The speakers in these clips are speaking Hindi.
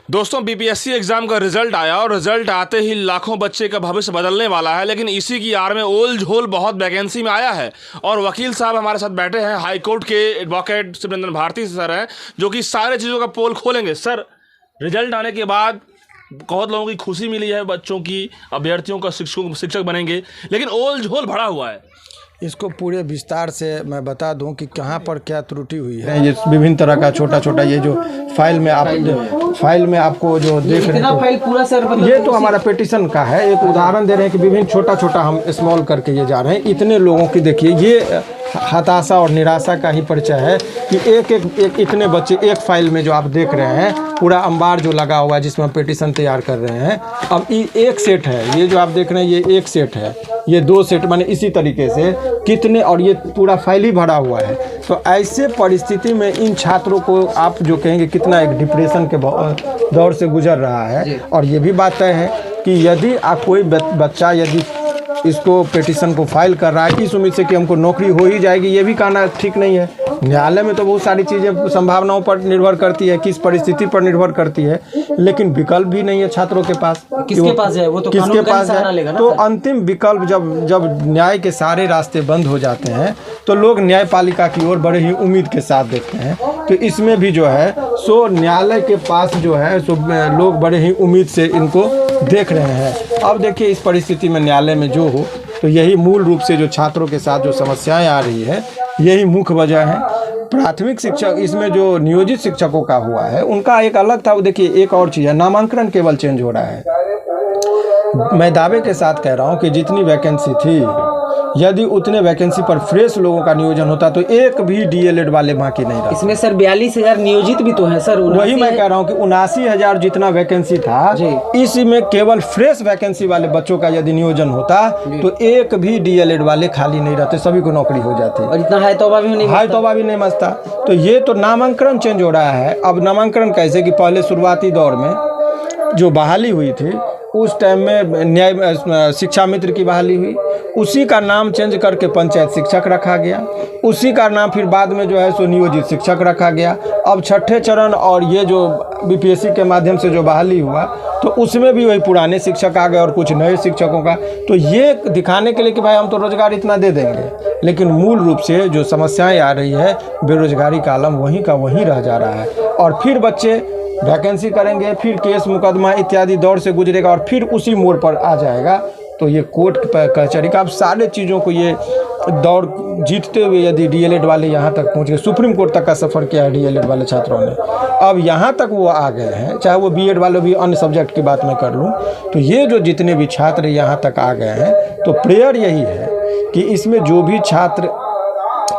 दोस्तों बीपीएससी एग्जाम का रिजल्ट आया और रिजल्ट आते ही लाखों बच्चे का भविष्य बदलने वाला है। लेकिन इसी की आड़ में ओल झोल बहुत वैकेंसी में आया है और वकील साहब हमारे साथ बैठे हैं। हाई कोर्ट के एडवोकेट शिवरंजन भारती सर हैं जो कि सारे चीज़ों का पोल खोलेंगे। सर, रिजल्ट आने के बाद बहुत लोगों की खुशी मिली है, बच्चों की, अभ्यर्थियों का शिक्षक बनेंगे, लेकिन ओल झोल भरा हुआ है। इसको पूरे विस्तार से मैं बता दूं कि कहाँ पर क्या त्रुटि हुई है। ये विभिन्न तरह का छोटा छोटा ये जो फाइल में आपको जो देख रहे हैं, फाइल पूरा सर मतलब ये तो हमारा पिटीशन का है। एक उदाहरण दे रहे हैं कि विभिन्न छोटा छोटा हम स्मॉल करके ये जा रहे हैं। इतने लोगों की देखिए, ये हताशा और निराशा का ही परिचय है कि एक इतने बच्चे एक फाइल में जो आप देख रहे हैं, पूरा अंबार जो लगा हुआ है जिसमें हम पिटीशन तैयार कर रहे हैं। अब ये एक सेट है, ये जो आप देख रहे हैं ये एक सेट है, ये दो सेट माने इसी तरीके से कितने, और ये पूरा फाइल ही भरा हुआ है। तो ऐसे परिस्थिति में इन छात्रों को आप जो कहेंगे कितना एक डिप्रेशन के दौर से गुजर रहा है। और ये भी बात तय है कि यदि आप कोई बच्चा यदि इसको पिटीशन को फाइल कर रहा है इस उम्मीद से कि हमको नौकरी हो ही जाएगी, ये भी कहना ठीक नहीं है। न्यायालय में तो बहुत सारी चीज़ें संभावनाओं पर निर्भर करती है, किस परिस्थिति पर निर्भर करती है, लेकिन विकल्प भी नहीं है छात्रों के पास। किसके पास है वो तो किसके पास है? तो सर। अंतिम विकल्प जब न्याय के सारे रास्ते बंद हो जाते हैं तो लोग न्यायपालिका की ओर बड़े ही उम्मीद के साथ देखते हैं। तो इसमें भी जो है सो न्यायालय के पास जो है सो लोग बड़े ही उम्मीद से इनको देख रहे हैं। अब देखिए इस परिस्थिति में न्यायालय में जो हो, तो यही मूल रूप से जो छात्रों के साथ जो समस्याएं आ रही है यही मुख्य वजह है। प्राथमिक शिक्षक इसमें जो नियोजित शिक्षकों का हुआ है उनका एक अलग था। वो देखिए एक और चीज़ है, नामांकन केवल चेंज हो रहा है। मैं दावे के साथ कह रहा हूँ कि जितनी वैकेंसी थी, यदि उतने वैकेंसी पर फ्रेश लोगों का नियोजन होता तो एक भी डीएलएड वाले बाकी नहीं रहा। इसमें सर 42,000 नियोजित भी तो है सर। वही मैं कह रहा हूँ कि 79,000 जितना वैकेंसी था, इसमें केवल फ्रेश वैकेंसी वाले बच्चों का यदि नियोजन होता तो एक भी डीएलएड वाले खाली नहीं रहते, सभी को नौकरी हो जाती। और इतना हाई तौबा भी नहीं मचता। तो ये तो नामांकन चेंज हो रहा है। अब नामांकन कैसे कि पहले शुरुआती दौर में जो बहाली हुई थी उस टाइम में न्याय शिक्षा मित्र की बहाली हुई, उसी का नाम चेंज करके पंचायत शिक्षक रखा गया, उसी का नाम फिर बाद में जो है सो नियोजित शिक्षक रखा गया। अब छठे चरण और ये जो बीपीएससी के माध्यम से जो बहाली हुआ तो उसमें भी वही पुराने शिक्षक आ गए और कुछ नए शिक्षकों का। तो ये दिखाने के लिए कि भाई हम तो रोजगार इतना दे देंगे, लेकिन मूल रूप से जो समस्याएं आ रही है, बेरोजगारी का आलम वहीं का वहीं रह जा रहा है। और फिर बच्चे वैकेंसी करेंगे, फिर केस मुकदमा इत्यादि दौर से गुजरेगा और फिर उसी मोड़ पर आ जाएगा। तो ये कोर्ट कचहरी का अब सारे चीज़ों को ये दौड़ जीतते हुए यदि डीएलएड वाले यहाँ तक पहुँच गए, सुप्रीम कोर्ट तक का सफ़र किया है डीएलएड वाले छात्रों ने, अब यहाँ तक वो आ गए हैं। चाहे वो बीएड वाले भी अन्य सब्जेक्ट की बात मैं कर लूँ, तो ये जो जितने भी छात्र यहाँ तक आ गए हैं, तो प्रेयर यही है कि इसमें जो भी छात्र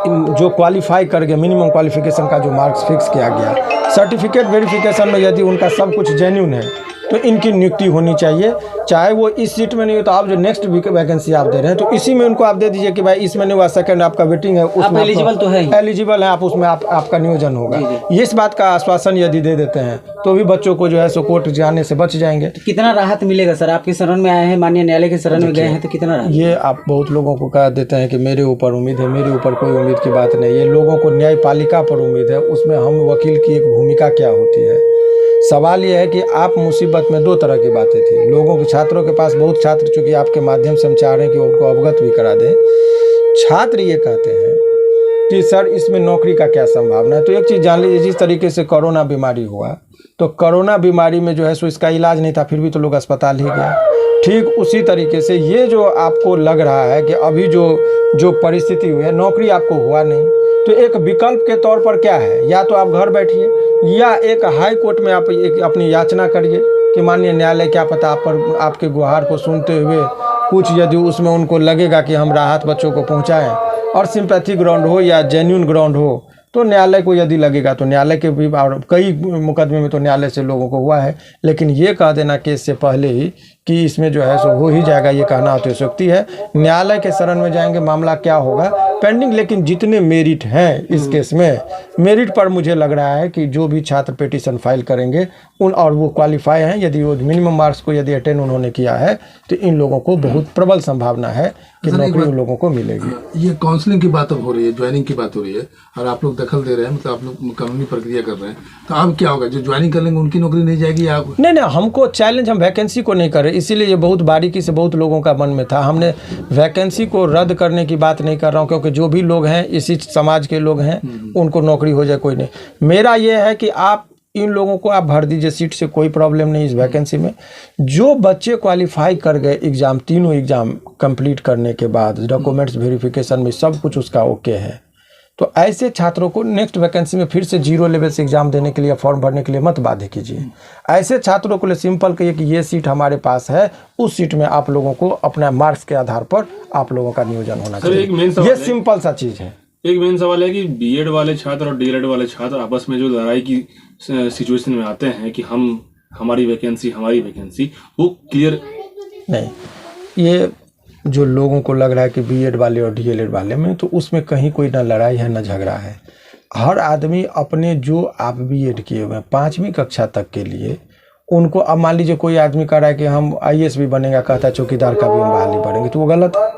जो क्वालिफाई कर गए, मिनिमम क्वालिफिकेशन का जो मार्क्स फिक्स किया गया, सर्टिफिकेट वेरिफिकेशन में यदि उनका सब कुछ जेन्युइन है तो इनकी नियुक्ति होनी चाहिए। चाहे वो इस सीट में नहीं हो तो आप जो नेक्स्ट वैकेंसी आप दे रहे हैं तो इसी में उनको आप दे दीजिए कि भाई इसमें नहीं हुआ, सेकंड आपका वेटिंग है, उसमें एलिजिबल तो है, एलिजिबल है आप, उसमें आपका नियोजन होगा। इस बात का आश्वासन यदि दे देते हैं तो भी बच्चों को जो है सो कोर्ट जाने से बच जाएंगे। तो कितना राहत मिलेगा सर? आपके शरण में आए हैं, माननीय न्यायालय के शरण में गए हैं, तो कितना राहत? ये आप बहुत लोगों को कह देते हैं कि मेरे ऊपर उम्मीद है, मेरे ऊपर कोई उम्मीद की बात नहीं। ये लोगों को न्यायपालिका पर उम्मीद है, उसमें हम वकील की एक भूमिका क्या होती है। सवाल यह है कि आप मुसीबत में दो तरह की बातें थी लोगों के, छात्रों के पास बहुत छात्र, चूँकि आपके माध्यम से हम चाह रहे हैं कि उनको अवगत भी करा दें। छात्र ये कहते हैं कि सर इसमें नौकरी का क्या संभावना है। तो एक चीज़ जान लीजिए, जिस तरीके से कोरोना बीमारी हुआ तो कोरोना बीमारी में जो है सो इसका इलाज नहीं था, फिर भी तो लोग अस्पताल ही गए। ठीक उसी तरीके से ये जो आपको लग रहा है कि अभी जो परिस्थिति हुई है, नौकरी आपको हुआ नहीं, तो एक विकल्प के तौर पर क्या है, या तो आप घर बैठिए या एक हाई कोर्ट में आप एक अपनी याचना करिए कि माननीय न्यायालय क्या पता आप पर आपके गुहार को सुनते हुए कुछ यदि उसमें उनको लगेगा कि हम राहत बच्चों को पहुंचाएं और सिंपैथी ग्राउंड हो या जेन्युइन ग्राउंड हो, तो न्यायालय को यदि लगेगा तो न्यायालय के भी, और कई मुकदमे में तो न्यायालय से लोगों को हुआ है। लेकिन ये कह देना केस से पहले ही कि इसमें जो है सो हो ही जाएगा, ये कहना अतिशयोक्ति है। न्यायालय के शरण में जाएंगे, मामला क्या होगा पेंडिंग, लेकिन जितने मेरिट हैं इस केस में, मेरिट पर मुझे लग रहा है कि जो भी छात्र पिटीशन फाइल करेंगे उन और वो क्वालिफाई हैं, यदि वो मिनिमम मार्क्स को यदि अटेन उन्होंने किया है तो इन लोगों को बहुत प्रबल संभावना है कि नौकरी उन लोगों को मिलेगी। ये काउंसलिंग की बात अब हो रही है, ज्वाइनिंग की बात हो रही है, और आप लोग दखल दे रहे हैं, मतलब आप लोग कानूनी प्रक्रिया कर रहे हैं, तो अब क्या होगा? जो ज्वाइनिंग कर लेंगे उनकी नौकरी नहीं जाएगी या नहीं, हमको चैलेंज, हम वैकेंसी को नहीं कर रहे, इसीलिए ये बहुत बारीकी से बहुत लोगों का मन में था। हमने वैकेंसी को रद्द करने की बात नहीं कर रहा हूँ, क्योंकि जो भी लोग हैं इसी समाज के लोग हैं, उनको नौकरी हो जाए कोई नहीं। मेरा ये है कि आप इन लोगों को आप भर दीजिए सीट से, कोई प्रॉब्लम नहीं इस वैकेंसी में। जो बच्चे क्वालिफाई कर गए एग्ज़ाम, तीनों एग्ज़ाम कंप्लीट करने के बाद डॉक्यूमेंट्स वेरिफिकेशन में सब कुछ उसका ओके है, तो ऐसे छात्रों को नेक्स्ट वैकेंसी में फिर से 0 लेवल से एग्ज़ाम देने के लिए, फॉर्म भरने के लिए मत बाध्य कीजिए। ऐसे छात्रों को लिए सिंपल कहिए कि ये सीट हमारे पास है, उस सीट में आप लोगों को अपना मार्क्स के आधार पर आप लोगों का नियोजन होना चाहिए। ये सिंपल सा चीज़ है। एक मेन सवाल है कि बीएड वाले छात्र और डीएलएड वाले छात्र आपस में जो लड़ाई की सिचुएशन में आते हैं कि हमारी वैकेंसी, वो क्लियर नहीं। ये जो लोगों को लग रहा है कि बीएड वाले और डीएलएड वाले में, तो उसमें कहीं कोई ना लड़ाई है ना झगड़ा है। हर आदमी अपने, जो आप बीएड किए हुए हैं 5वीं कक्षा तक के लिए, उनको, अब मान लीजिए कोई आदमी कह रहा है कि हम आईएएस भी बनेगा, कहता है चौकीदार का भी हम बहाली भरेंगे, तो वो गलत है।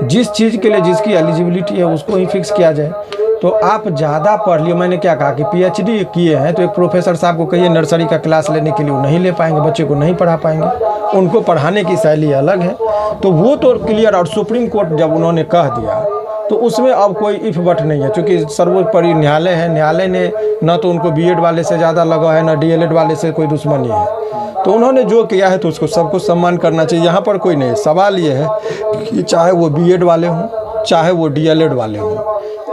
जिस चीज़ के लिए जिसकी एलिजिबिलिटी है उसको ही फिक्स किया जाए। तो आप ज़्यादा पढ़ लिए, मैंने क्या कहा कि पीएचडी किए हैं तो एक प्रोफेसर साहब को कहिए नर्सरी का क्लास लेने के लिए, वो नहीं ले पाएंगे, बच्चे को नहीं पढ़ा पाएंगे, उनको पढ़ाने की शैली अलग है। तो वो तो क्लियर, और सुप्रीम कोर्ट जब उन्होंने कह दिया तो उसमें अब कोई इफ बट नहीं है, क्योंकि सर्वोपरि न्यायालय है। न्यायालय ने ना तो उनको बीएड वाले से ज़्यादा लगा है, ना डीएलएड वाले से कोई दुश्मनी है, तो उन्होंने जो किया है तो उसको सबको सम्मान करना चाहिए। यहाँ पर कोई नहीं। सवाल ये है कि चाहे वो बीएड वाले हों, चाहे वो डीएलएड वाले हों,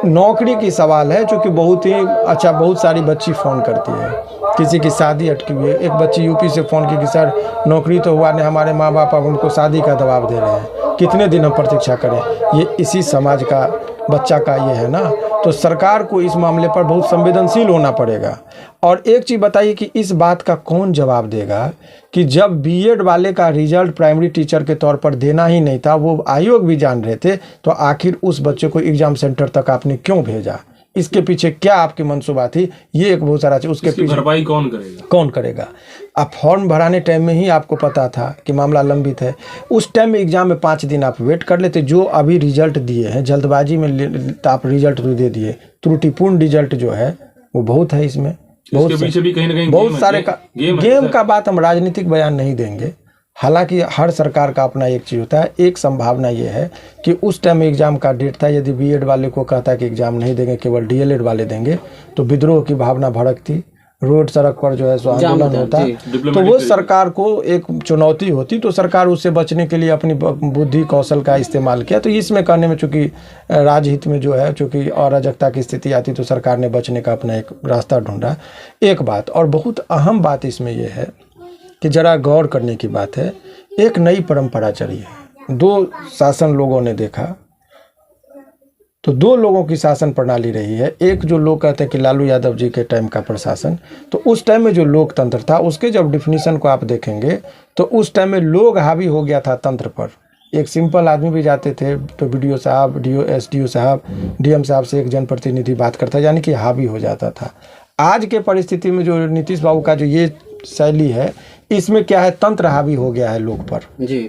नौकरी की सवाल है। चूँकि बहुत ही अच्छा, बहुत सारी बच्ची फ़ोन करती है, किसी की शादी अटकी हुई है। एक बच्ची यूपी से फ़ोन की कि सर नौकरी तो हुआ नहीं, हमारे माँ बाप अब उनको शादी का दबाव दे रहे हैं, कितने दिन हम प्रतीक्षा करें। ये इसी समाज का बच्चा का ये है ना। तो सरकार को इस मामले पर बहुत संवेदनशील होना पड़ेगा। और एक चीज़ बताइए कि इस बात का कौन जवाब देगा कि जब बीएड वाले का रिजल्ट प्राइमरी टीचर के तौर पर देना ही नहीं था, वो आयोग भी जान रहे थे, तो आखिर उस बच्चे को एग्जाम सेंटर तक आपने क्यों भेजा? इसके पीछे क्या आपकी मनसूबा थी? ये एक बहुत सारा चीज, उसके पीछे भरपाई कौन करेगा? आप फॉर्म भराने टाइम में ही आपको पता था कि मामला लंबित है, उस टाइम में एग्जाम में 5 दिन आप वेट कर लेते। जो अभी रिजल्ट दिए हैं जल्दबाजी में आप रिजल्ट तो दे दिए, त्रुटिपूर्ण रिजल्ट जो है वो बहुत है। इसमें बहुत पीछे भी कहीं ना कहीं बहुत सारे गेम का बात हम राजनीतिक बयान नहीं देंगे। हालांकि हर सरकार का अपना एक चीज़ होता है। एक संभावना ये है कि उस टाइम एग्ज़ाम का डेट था, यदि बीएड वाले को कहता है कि एग्ज़ाम नहीं देंगे, केवल डीएलएड वाले देंगे, तो विद्रोह की भावना भड़कती, रोड सड़क पर जो है सो आंदोलन होता, तो वो सरकार को एक चुनौती होती। तो सरकार उससे बचने के लिए अपनी बुद्धि कौशल का इस्तेमाल किया। तो इसमें कहने में चूँकि राजहित में जो है चूँकि अराजकता की स्थिति आती, तो सरकार ने बचने का अपना एक रास्ता ढूंढा। एक बात और बहुत अहम बात इसमें यह है कि जरा गौर करने की बात है, एक नई परंपरा चली है। 2 शासन लोगों ने देखा, तो 2 लोगों की शासन प्रणाली रही है। एक जो लोग कहते हैं कि लालू यादव जी के टाइम का प्रशासन, तो उस टाइम में जो लोकतंत्र था उसके जब डिफिनीशन को आप देखेंगे तो उस टाइम में लोग हावी हो गया था तंत्र पर। एक सिंपल आदमी भी जाते थे तो बीडीओ साहब, एसडीओ साहब, डीएम साहब से एक जनप्रतिनिधि बात करता, यानी कि हावी हो जाता था। आज के परिस्थिति में जो नीतीश बाबू का जो ये शैली है, इसमें क्या है, तंत्र हावी हो गया है लोग पर जी।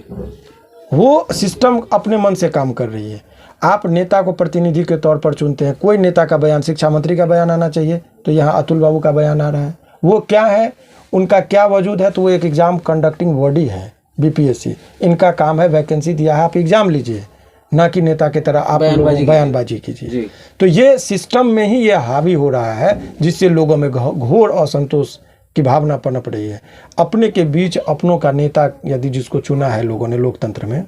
वो सिस्टम अपने मन से काम कर रही है। आप नेता को प्रतिनिधि के तौर पर चुनते हैं, कोई नेता का बयान, शिक्षा मंत्री का बयान आना चाहिए, तो यहाँ अतुल बाबू का बयान आ रहा है। वो क्या है, उनका क्या वजूद है, तो वो एक एग्जाम कंडक्टिंग बॉडी है, बीपीएससी। इनका काम है वैकेंसी दिया है, आप एग्जाम लीजिए, ना कि नेता की तरह आप बयानबाजी कीजिए। तो ये सिस्टम में ही ये हावी हो रहा है, जिससे लोगों में घोर असंतोष की भावना पनप रही है। अपने के बीच अपनों का नेता यदि जिसको चुना है लोगों ने लोकतंत्र में,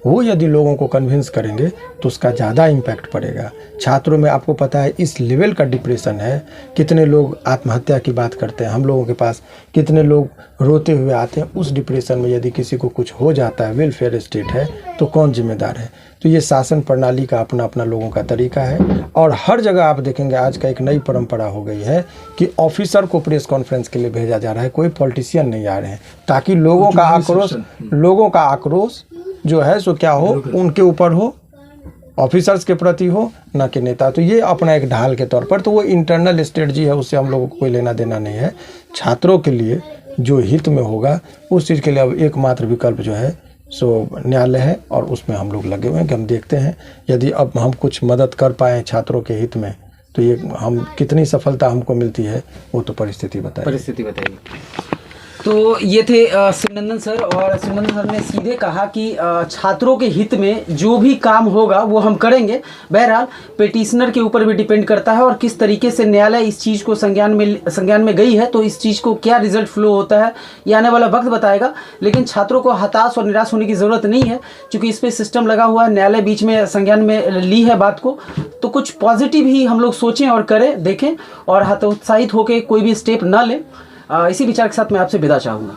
वो यदि लोगों को कन्विंस करेंगे तो उसका ज़्यादा इम्पैक्ट पड़ेगा। छात्रों में आपको पता है इस लेवल का डिप्रेशन है, कितने लोग आत्महत्या की बात करते हैं, हम लोगों के पास कितने लोग रोते हुए आते हैं। उस डिप्रेशन में यदि किसी को कुछ हो जाता है, वेलफेयर स्टेट है, तो कौन जिम्मेदार है? तो ये शासन प्रणाली का अपना अपना लोगों का तरीका है। और हर जगह आप देखेंगे आज का एक नई परंपरा हो गई है कि ऑफिसर को प्रेस कॉन्फ्रेंस के लिए भेजा जा रहा है, कोई पॉलिटिशियन नहीं आ रहे हैं, ताकि लोगों का आक्रोश जो है सो क्या हो, उनके ऊपर हो, ऑफिसर्स के प्रति हो, ना कि नेता। तो ये अपना एक ढाल के तौर पर, तो वो इंटरनल स्ट्रेटजी है, उससे हम लोगों को कोई लेना देना नहीं है। छात्रों के लिए जो हित में होगा उस चीज़ के लिए अब एकमात्र विकल्प जो है सो न्यायालय है, और उसमें हम लोग लगे हुए हैं कि हम देखते हैं यदि अब हम कुछ मदद कर पाएँ छात्रों के हित में तो ये हम कितनी सफलता हमको मिलती है वो तो परिस्थिति बताइए। तो ये थे शिवनंदन सर, और शिवनंदन सर ने सीधे कहा कि छात्रों के हित में जो भी काम होगा वो हम करेंगे। बहरहाल पिटिशनर के ऊपर भी डिपेंड करता है और किस तरीके से न्यायालय इस चीज़ को संज्ञान में गई है, तो इस चीज़ को क्या रिजल्ट फ्लो होता है ये आने वाला वक्त बताएगा। लेकिन छात्रों को हताश और निराश होने की ज़रूरत नहीं है, क्योंकि इस पर सिस्टम लगा हुआ है, न्यायालय बीच में संज्ञान में ली है बात को। तो कुछ पॉजिटिव ही हम लोग सोचें और करें, देखें, और हतोत्साहित होकर कोई भी स्टेप ना लें। इसी विचार के साथ मैं आपसे विदा चाहूँगा।